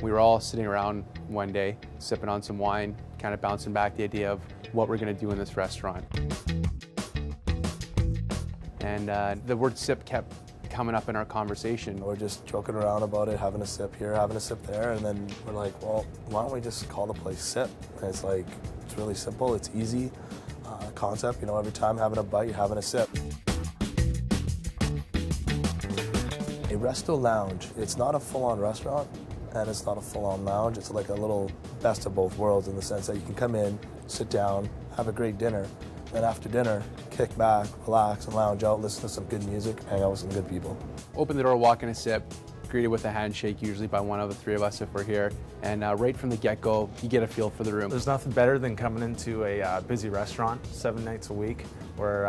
We were all sitting around one day, sipping on some wine, kind of bouncing back the idea of what we're going to do in this restaurant. And the word sip kept coming up in our conversation. We're just joking around about it, having a sip here, having a sip there, and then we're like, well, why don't we just call the place Sip? And it's like, it's really simple, it's easy concept, you know, every time having a bite, you're having a sip. A resto-lounge, it's not a full-on restaurant, and it's not a full-on lounge. It's like a little best of both worlds in the sense that you can come in, sit down, have a great dinner, then after dinner, kick back, relax, and lounge out, listen to some good music, hang out with some good people. Open the door, walk in a sip, greeted with a handshake, usually by one of the three of us if we're here, and right from the get-go, you get a feel for the room. There's nothing better than coming into a busy restaurant 7 nights a week where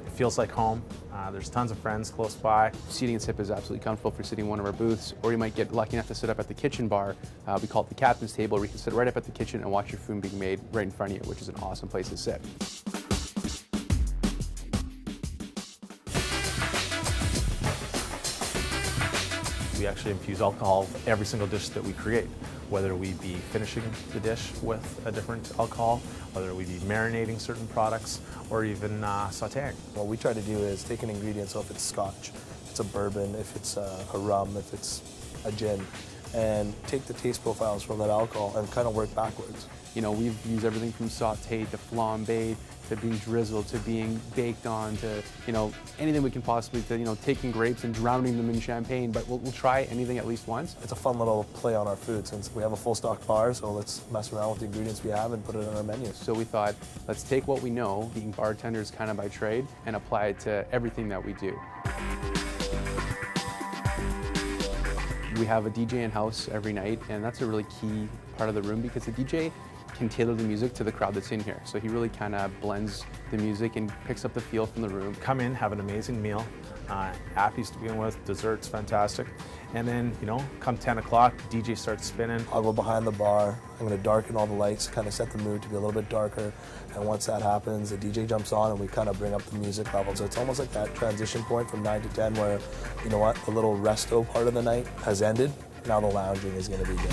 it feels like home. There's tons of friends close by. Seating at Sip is absolutely comfortable for sitting in one of our booths, or you might get lucky enough to sit up at the kitchen bar. We call it the captain's table, where you can sit right up at the kitchen and watch your food being made right in front of you, which is an awesome place to sit. We actually infuse alcohol every single dish that we create, whether we be finishing the dish with a different alcohol, whether we be marinating certain products, or even sauteing. What we try to do is take an ingredient, so if it's scotch, if it's a bourbon, if it's a rum, if it's a gin, and take the taste profiles from that alcohol and kind of work backwards. You know, we've used everything from sauteed to flambéed to being drizzled to being baked on to, you know, anything we can possibly, to, you know, taking grapes and drowning them in champagne, but we'll try anything at least once. It's a fun little play on our food since we have a full stock bar, so let's mess around with the ingredients we have and put it on our menu. So we thought, let's take what we know, being bartenders kind of by trade, and apply it to everything that we do. We have a DJ in-house every night, and that's a really key part of the room because the DJ can tailor the music to the crowd that's in here. So he really kind of blends the music and picks up the feel from the room. Come in, have an amazing meal, appies to begin with, desserts fantastic, and then, you know, come 10 o'clock, DJ starts spinning. I'll go behind the bar, I'm going to darken all the lights, kind of set the mood to be a little bit darker, and once that happens, the DJ jumps on and we kind of bring up the music level. So it's almost like that transition point from 9 to 10 where, you know what, the little resto part of the night has ended, now the lounging is going to begin.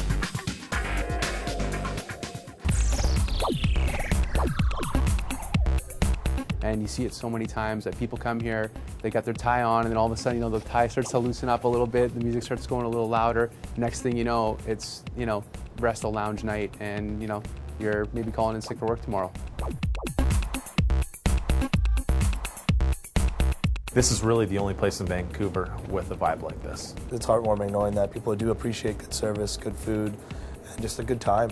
And you see it so many times that people come here, they got their tie on, and then all of a sudden, you know, the tie starts to loosen up a little bit, the music starts going a little louder. Next thing you know, it's, you know, resto-lounge night, and, you know, you're maybe calling in sick for work tomorrow. This is really the only place in Vancouver with a vibe like this. It's heartwarming knowing that people do appreciate good service, good food, and just a good time.